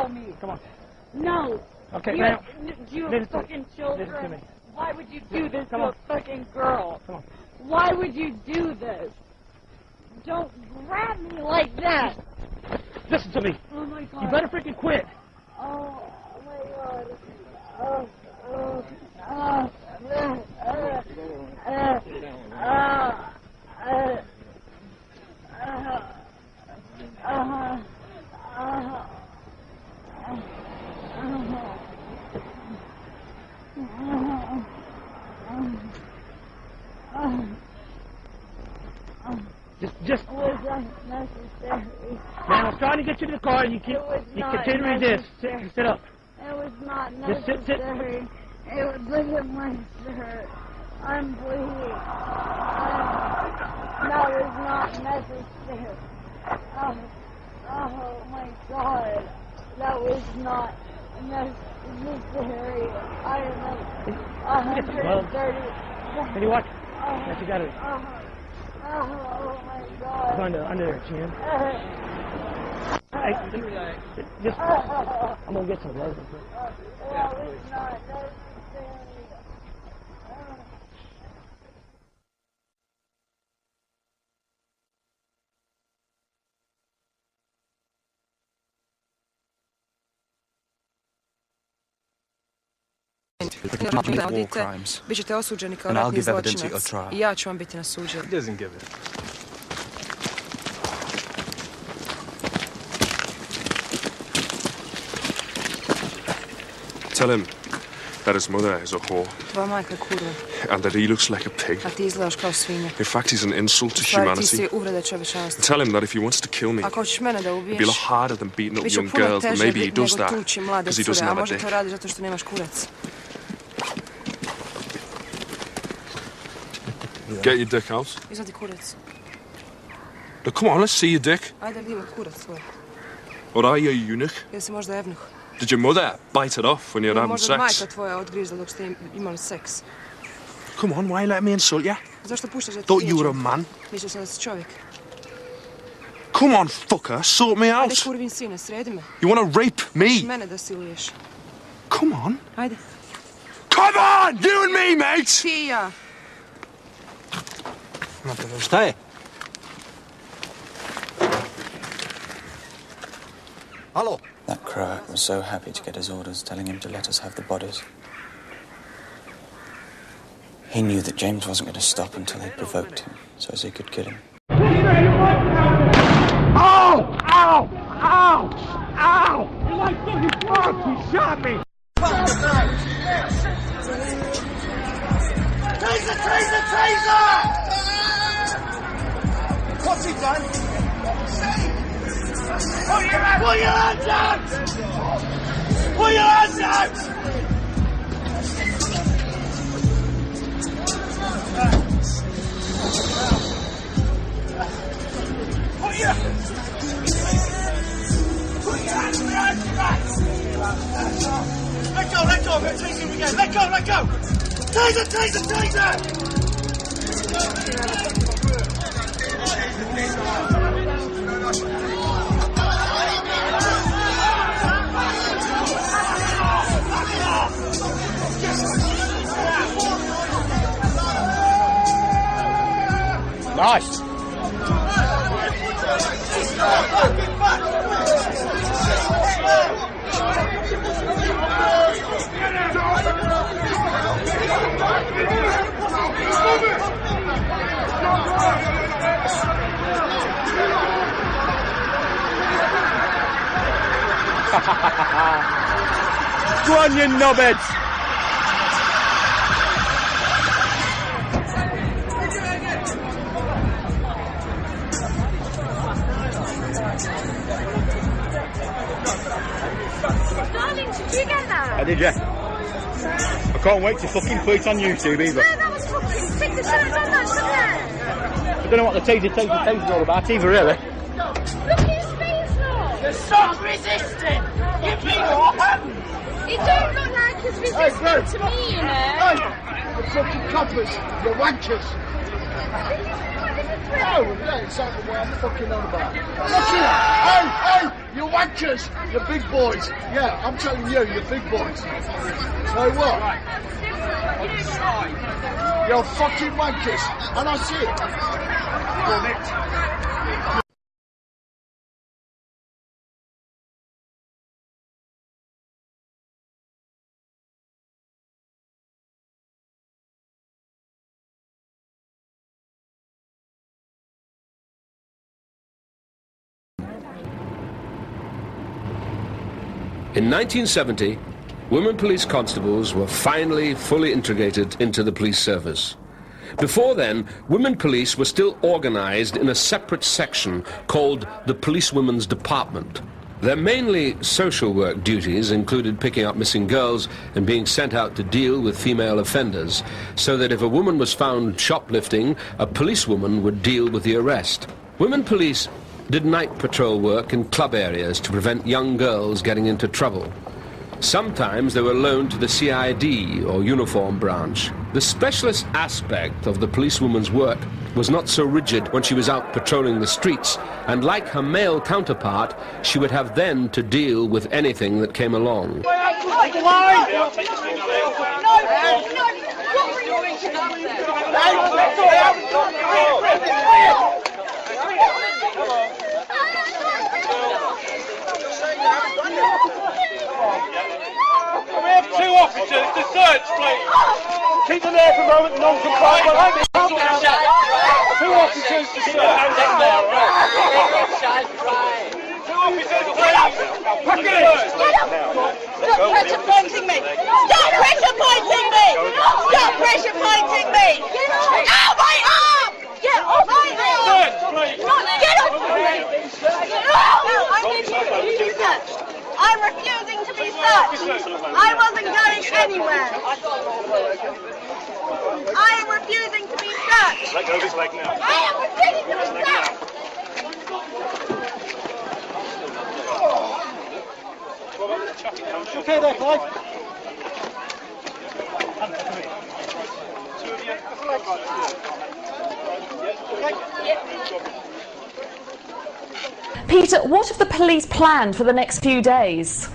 me. Come on. No. Okay, now. You have fucking children. Listen to me. Why would you do this Come to on. a fucking girl? Come on. Why would you do this? Don't grab me like that. Listen to me. Oh my god. You better freaking quit. Oh my god. Oh, oh, oh. Just. Was that necessary? Man, I was trying to get you to the car, and you continue to resist. Sit up. It was not Just sit. necessary. It was, look at my shirt. I'm bleeding. That was not necessary. Oh my god. That was not necessary. I am 130. Can you watch? Yes, you got it. Oh my god. Under there, chin. Hey, just, I'm gonna get some gloves. That was not necessary. Bit ćete osuđeni kao ratni zločinac. I ja ću vam biti na suđenju. He doesn't give it. Tell him that his mother is a whore. Tvoja majka je kurva. And that he looks like a pig. A ti izgledaš kao svinja. In fact, he's an insult to U stvari ti humanity. si uvreda čovječanstva. Tell him that if he wants to kill me, Ako hoćeš mene da ubiješ, it'd be a lot harder than beating up bit će young puno girls, but teže maybe he does nego that tući mlade because he cure, doesn't a have a možda dick. to radi zato što nemaš kurac. Get your dick out. Izvadi kurac. Now, come on, let's see your dick. Ajde vidimo kurac tvoj. Or are you a eunuch? Jel si možda evnuh? Did your mother bite it off when you were having Možda sex? majka tvoja odgrizla dok ste imali seks. Come on, why let me insult you? Zašto puštaš da ti Thought you were a vrijeđam? man. Mislio sam da si čovjek. Come on, fucker, sort me Ajde out. kurvin sine, sredi me. You want to rape me? Mene da siluješ. Come on. Ajde. Come on, you and me, mate! Ti i ja. Šta je? Halo? That croak was so happy to get his orders, telling him to let us have the bodies. He knew that James wasn't going to stop until they provoked him, so as he could kill him. Ow! Ow! Ow! Ow! You like fucking fuck! He shot me! Taser! Taser! Taser! What's he done? Pull your hands out! Pull your hands out! Put your hands behind your back! Let go, let go, I'm going to taser him again. Let go, let go! Taser, taser, taser! Nice! Go on, you knobheads! Darling, did you get that? I did, yeah. I can't wait to fucking put it on YouTube either. No, that was fucking sick. The shirt's on that, look at I don't know what the taser's all about either, really. it. Look at his face, though. You're stop resisting! Give me your hand! He don't look like he's resisting to me, you know. The fucking coppers! You're wankers! No, that's exactly what I'm fucking on about. Look here! Hey, you wankers! You big boys! Yeah, I'm telling you, you big boys. So what? You're fucking wankers, and I see it. In 1970, women police constables were finally fully integrated into the police service. Before then, women police were still organized in a separate section called the Policewomen's Department. Their mainly social work duties included picking up missing girls and being sent out to deal with female offenders, so that if a woman was found shoplifting, a policewoman would deal with the arrest. Women police did night patrol work in club areas to prevent young girls getting into trouble. Sometimes they were loaned to the CID or uniform branch. The specialist aspect of the policewoman's work was not so rigid when she was out patrolling the streets, and like her male counterpart, she would have then to deal with anything that came along. We have two officers to search, please. Keep them there for a moment, non-compliant. Two officers to search. Two officers, please. Pack it in. Stop pressure pointing me! Stop pressure pointing me! Stop pressure pointing me! Ow, my arm! Get off my arm! Search, please. Get off me! No, I need you to be searched. I'm refusing to be searched. I wasn't going anywhere. I am refusing to be searched. Let go of his leg now. I am refusing to be searched. Okay there, Clive. Peter, what have the police planned for the next few days?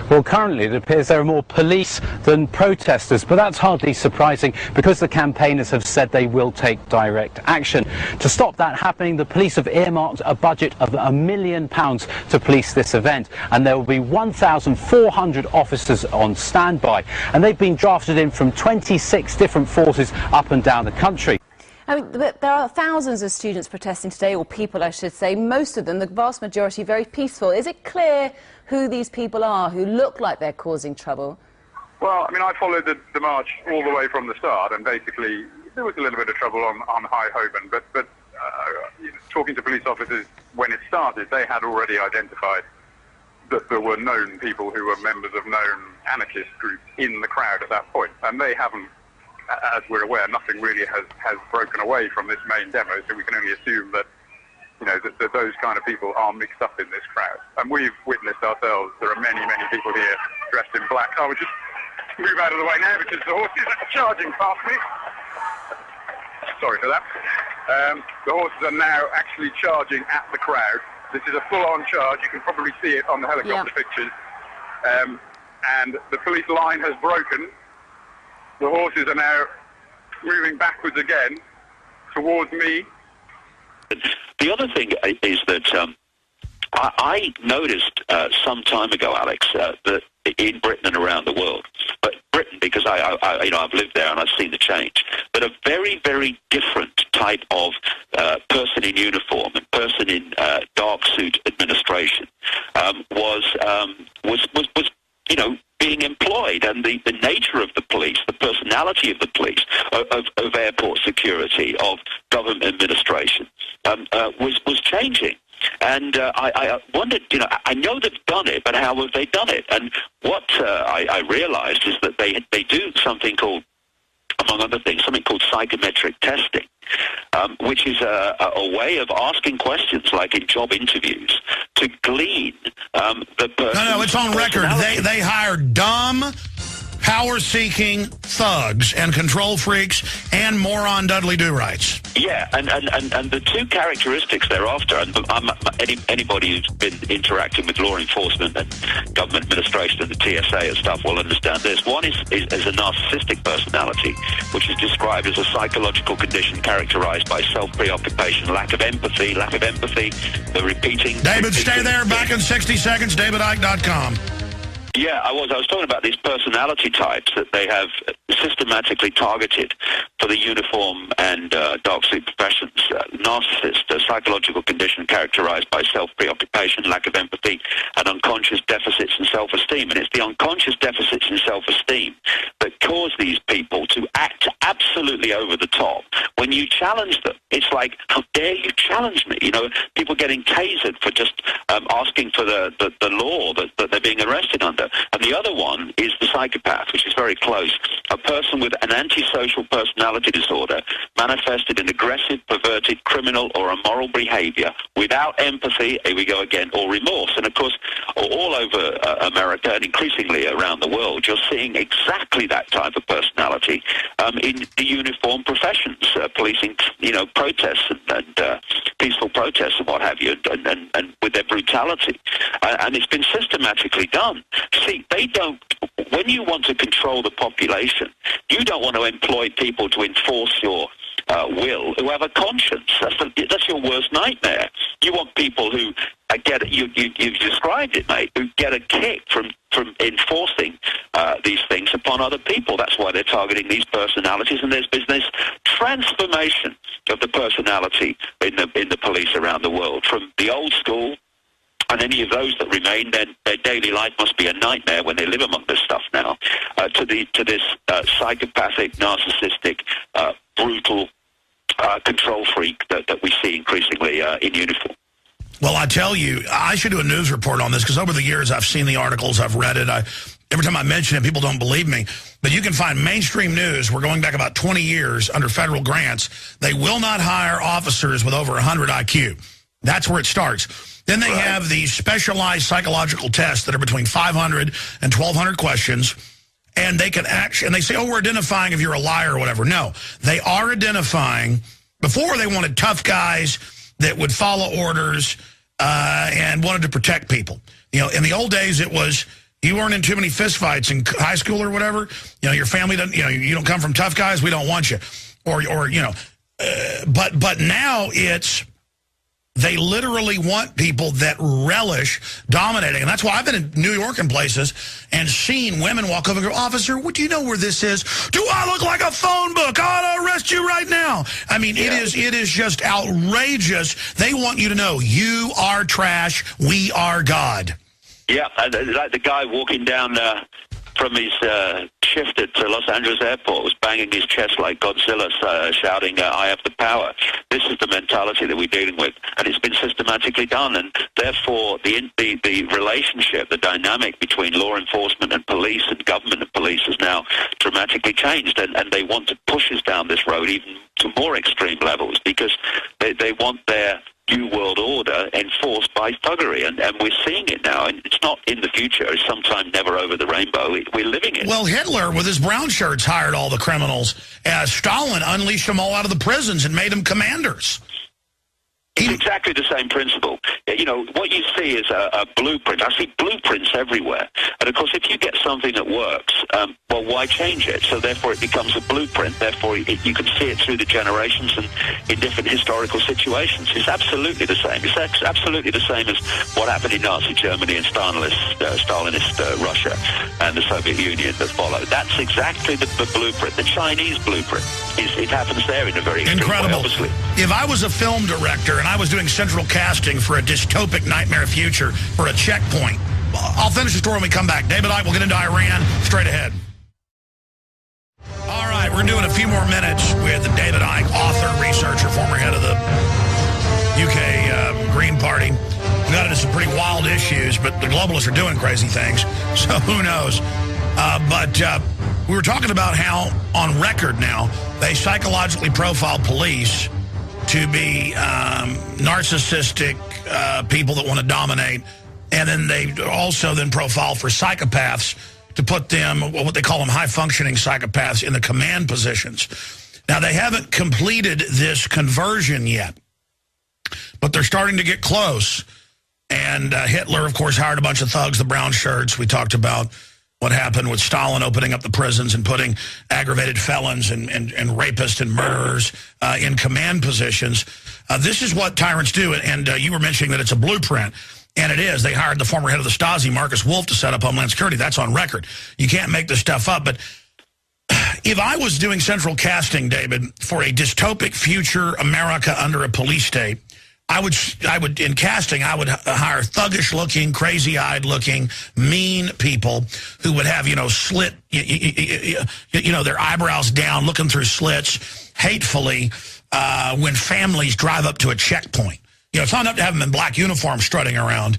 Well, currently it appears there are more police than protesters, but that's hardly surprising because the campaigners have said they will take direct action. To stop that happening, the police have earmarked a budget of £1 million to police this event, and there will be 1,400 officers on standby, and they've been drafted in from 26 different forces up and down the country. I mean, there are thousands of students protesting today, or people I should say, most of them, the vast majority, very peaceful. Is it clear who these people are who look like they're causing trouble? Well, I mean, I followed the march all the way from the start, and basically there was a little bit of trouble on High Holborn, but talking to police officers when it started, they had already identified that there were known people who were members of known anarchist groups in the crowd at that point, and they haven't, as we're aware, nothing really has broken away from this main demo, so we can only assume that, you know, that those kind of people are mixed up in this crowd. And we've witnessed ourselves, there are many, many people here dressed in black. I would just move out of the way now because the horses are charging past me. Sorry for that. The horses are now actually charging at the crowd. This is a full-on charge. You can probably see it on the helicopter pictures. And the police line has broken. The horses are now moving backwards again towards me. The other thing is that I noticed some time ago, Alex, that in Britain and around the world, but Britain because I've lived there and I've seen the change, but a very, very different type of person in uniform and person in dark suit administration was being employed, and the nature of the police, the personality of the police, of airport security, of government administration, was changing. And I wondered, I know they've done it, but how have they done it? And what I realized is that they do something called, among other things, something called psychometric testing, which is a way of asking questions, like in job interviews, to glean the person. No, it's on record. They hire dumb, power-seeking thugs and control freaks and moron Dudley Do-Rights. Yeah, and the two characteristics thereafter, and anybody who's been interacting with law enforcement and government administration and the TSA and stuff will understand this. One is a narcissistic personality, which is described as a psychological condition characterized by self-preoccupation, lack of empathy, the repeating... David, stay there. Back in 60 seconds, davidicke.com. Yeah, I was talking about these personality types that they have systematically targeted for the uniform and dark sleep professions. Narcissist, a psychological condition characterized by self-preoccupation, lack of empathy, and unconscious deficits in self-esteem. And it's the unconscious deficits in self-esteem that cause these people to act absolutely over the top. When you challenge them, it's like, how dare you challenge me? You know, people getting tasered for just asking for the law that they're being arrested under. And the other one is the psychopath, which is very close. A person with an antisocial personality disorder manifested in aggressive, perverted, criminal, or immoral behavior without empathy, here we go again, or remorse. And of course, all over America and increasingly around the world, you're seeing exactly that type of personality in the uniformed professions, policing, protests and peaceful protests and what have you, and with their brutality. And it's been systematically done. See, when you want to control the population, you don't want to employ people to enforce your will who have a conscience. That's your worst nightmare. You want people who you've described it, mate, who get a kick from enforcing these things upon other people. That's why they're targeting these personalities, and there's business transformation of the personality in the police around the world, from the old school. And any of those that remain, their daily life must be a nightmare when they live among this stuff now, to this psychopathic, narcissistic, brutal control freak that we see increasingly in uniform. Well, I tell you, I should do a news report on this, because over the years I've seen the articles, I've read it. Every time I mention it, people don't believe me. But you can find mainstream news. We're going back about 20 years under federal grants. They will not hire officers with over 100 IQ. That's where it starts. Then they have these specialized psychological tests that are between 500 and 1,200 questions, and they can and they say, oh, we're identifying if you're a liar or whatever. No, they are identifying. Before, they wanted tough guys that would follow orders and wanted to protect people. In the old days, it was, you weren't in too many fistfights in high school or whatever. Your family doesn't, you don't come from tough guys, we don't want you. But now it's, they literally want people that relish dominating. And that's why I've been in New York and places and seen women walk over and go, officer, do you know where this is? Do I look like a phone book? I ought to arrest you right now. I mean, it is just outrageous. They want you to know, you are trash, we are God. Yeah, like the guy walking down from his shift at Los Angeles airport was banging his chest like Godzilla, shouting, I have the power. This is the mentality that we're dealing with, and it's been systematically done, and therefore the relationship, the dynamic between law enforcement and police and government and police has now dramatically changed, and they want to push us down this road even to more extreme levels, because they want their New World Order enforced by thuggery, and we're seeing it now, and it's not in the future, it's sometime never over the rainbow, we're living it. Well, Hitler, with his brown shirts, hired all the criminals. Stalin unleashed them all out of the prisons and made them commanders. It's exactly the same principle. What you see is a blueprint. I see blueprints everywhere. And, of course, if you get something that works, well, why change it? So, therefore, it becomes a blueprint. Therefore, you can see it through the generations and in different historical situations. It's absolutely the same. It's absolutely the same as what happened in Nazi Germany and Stalinist Russia and the Soviet Union that followed. That's exactly the blueprint. The Chinese blueprint. It happens there in a very incredible way, obviously. If I was a film director and I was doing central casting for a dystopic nightmare future for a checkpoint, I'll finish the story when we come back. David Icke will get into Iran straight ahead. All right, we're doing a few more minutes with David Icke, author, researcher, former head of the UK Green Party. We got into some pretty wild issues, but the globalists are doing crazy things, so who knows? But we were talking about how, on record now, they psychologically profile police to be narcissistic people that want to dominate, and then they also profile for psychopaths to put them, what they call them, high-functioning psychopaths, in the command positions. Now, they haven't completed this conversion yet, but they're starting to get close. And Hitler, of course, hired a bunch of thugs, the brown shirts. We talked about what happened with Stalin opening up the prisons and putting aggravated felons and rapists and murderers in command positions. This is what tyrants do, and you were mentioning that it's a blueprint, and it is. They hired the former head of the Stasi, Marcus Wolf, to set up Homeland Security. That's on record. You can't make this stuff up, but if I was doing central casting, David, for a dystopic future America under a police state, I would in casting, I would hire thuggish-looking, crazy-eyed-looking, mean people who would have, slit, their eyebrows down, looking through slits, hatefully, when families drive up to a checkpoint. It's not enough to have them in black uniforms strutting around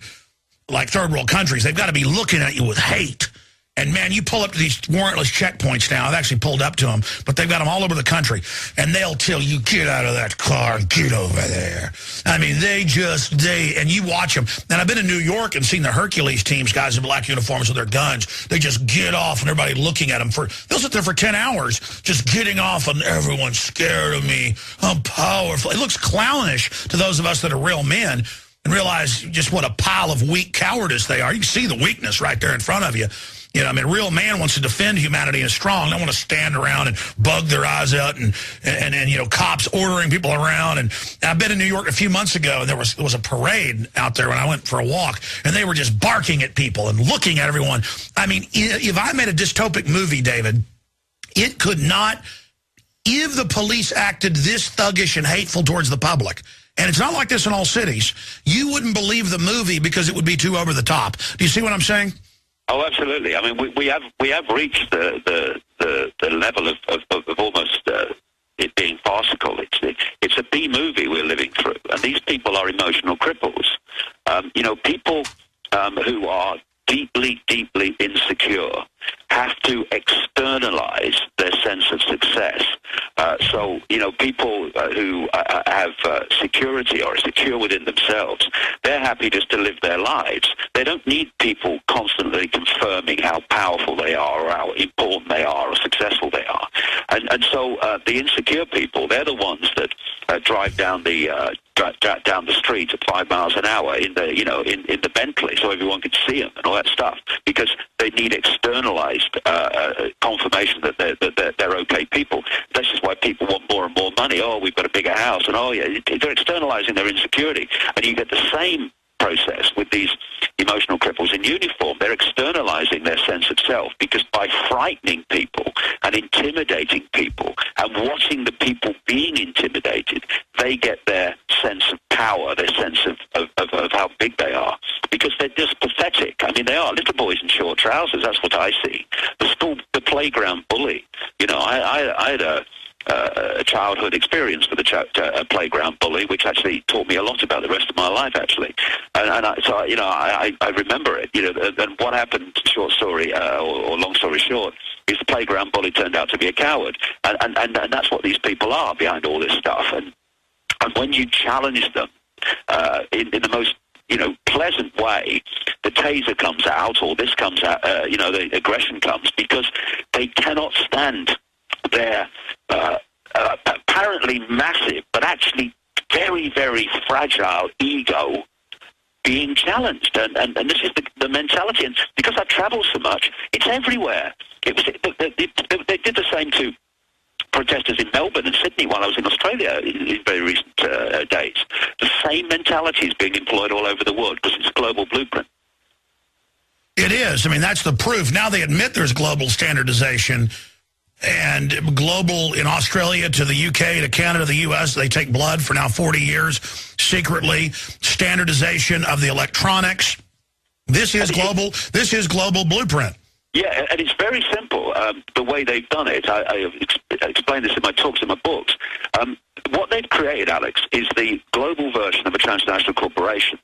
like third world countries. They've got to be looking at you with hate. And, man, you pull up to these warrantless checkpoints now. I've actually pulled up to them, but they've got them all over the country. And they'll tell you, get out of that car, get over there. I mean, and you watch them. And I've been in New York and seen the Hercules teams, guys in black uniforms with their guns. They just get off and everybody looking at them. They'll sit there for 10 hours just getting off and everyone's scared of me. I'm powerful. It looks clownish to those of us that are real men and realize just what a pile of weak cowardice they are. You can see the weakness right there in front of you. A real man wants to defend humanity and is strong. They don't want to stand around and bug their eyes out and cops ordering people around. And I've been in New York a few months ago, and there was a parade out there when I went for a walk, and they were just barking at people and looking at everyone. I mean, if I made a dystopic movie, David, it could not, if the police acted this thuggish and hateful towards the public, and it's not like this in all cities, you wouldn't believe the movie because it would be too over the top. Do you see what I'm saying? Oh, absolutely. I mean, we have reached the level of almost it being farcical. It's a B movie we're living through, and these people are emotional cripples. People who are deeply, deeply insecure have to externalize their sense of success. People who have security or are secure within themselves, they're happy just to live their lives. They don't need people constantly confirming how powerful they are or how important they are or successful they are. And so the insecure people, they're the ones that drive down the street at 5 miles an hour in the Bentley so everyone can see them and all that stuff, because they need externalized confirmation that they're okay people. This is why people want more and more money. Oh, we've got a bigger house, and they're externalizing their insecurity, and you get the same process with these emotional cripples in uniform. They're externalizing their sense of self, because by frightening people and intimidating people and watching the people being intimidated, they get their sense of power, their sense of how big they are, because they're just pathetic. I mean, they are little boys in short trousers. That's what I see. The playground bully. I had a childhood experience with a playground bully, which actually taught me a lot about the rest of my life, actually. I remember it. And what happened, short story or long story short, is the playground bully turned out to be a coward, and that's what these people are behind all this stuff. And when you challenge them in the most pleasant way, the taser comes out, or this comes out, the aggression comes, because they cannot stand their apparently massive, but actually very, very fragile ego being challenged. And this is the mentality. And because I travel so much, it's everywhere. They did the same to protesters in Melbourne and Sydney while I was in Australia in very recent days. The same mentality is being employed all over the world because it's a global blueprint. It is. I mean, that's the proof. Now they admit there's global standardization, and global in Australia to the UK to Canada, the US, they take blood for now 40 years, secretly, standardization of the electronics. This is global. This is global blueprint. Yeah, and it's very simple, the way they've done it. I explain this in my talks and my books. What they've created, Alex, is the global version of a transnational corporation.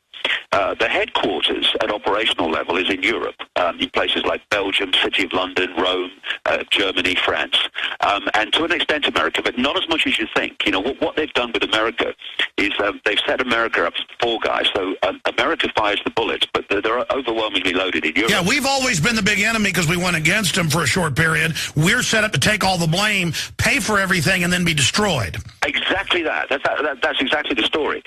The headquarters at operational level is in Europe, in places like Belgium, City of London, Rome, Germany, France, and to an extent America, but not as much as you think. You know, what they've done with America is they've set America up as the fall guy, so America fires the bullets, but they're overwhelmingly loaded in Europe. Yeah, we've always been the big enemy because we went against them for a short period. We're set up to take all the blame, pay for everything, and then be destroyed. Exactly that. That's exactly the story.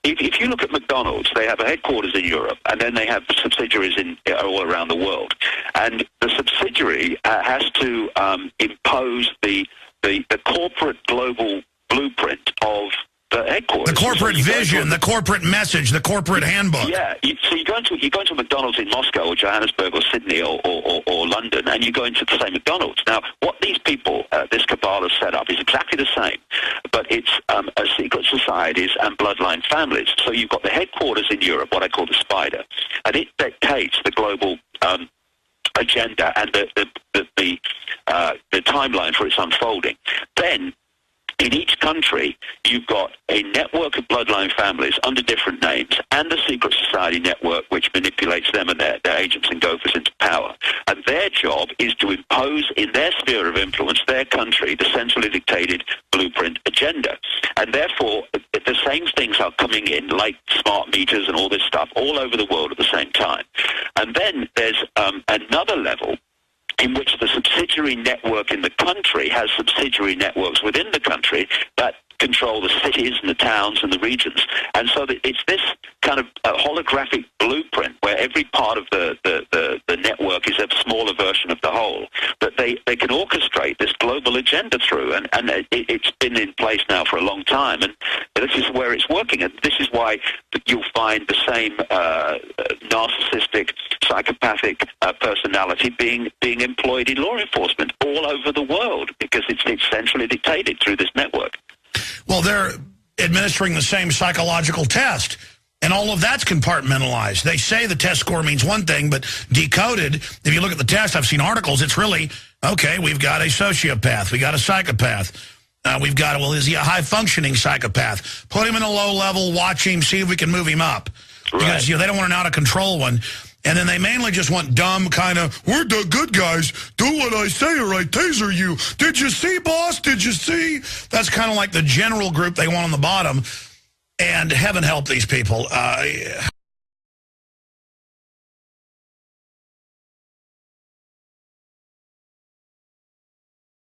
If you look at McDonald's, they have a headquarters in Europe, and then they have subsidiaries all around the world. And the subsidiary has to impose the corporate global blueprint of the headquarters. The corporate vision, the corporate message, the corporate handbook. Yeah, so you go into McDonald's in Moscow or Johannesburg or Sydney or London, and you go into the same McDonald's. Now, what these people, this cabal has set up is exactly the same, but it's secret societies and bloodline families. So you've got the headquarters in Europe, what I call the spider, and it dictates the global agenda and the timeline for its unfolding. Then, in each country, you've got a network of bloodline families under different names and the secret society network which manipulates them and their agents and gophers into power. And their job is to impose in their sphere of influence, their country, the centrally dictated blueprint agenda. And therefore, the same things are coming in, like smart meters and all this stuff, all over the world at the same time. And then there's another level in which the subsidiary network in the country has subsidiary networks within the country that control the cities and the towns and the regions. And so it's this kind of holographic blueprint where every part of the network is a smaller version of the whole, that they can orchestrate this global agenda through. And it's been in place now for a long time. And this is where it's working. And this is why you'll find the same narcissistic, psychopathic personality being employed in law enforcement all over the world, because it's centrally dictated through this network. Well, they're administering the same psychological test, and all of that's compartmentalized. They say the test score means one thing, but decoded, if you look at the test, I've seen articles, it's really, okay, we've got a sociopath, we got a psychopath, we've got, well, is he a high-functioning psychopath? Put him in a low level, watch him, see if we can move him up. Right. Because they don't want an out-of-control one. And then they mainly just want dumb kind of, we're the good guys, do what I say or I taser you. Did you see, boss? Did you see? That's kind of like the general group they want on the bottom. And heaven help these people.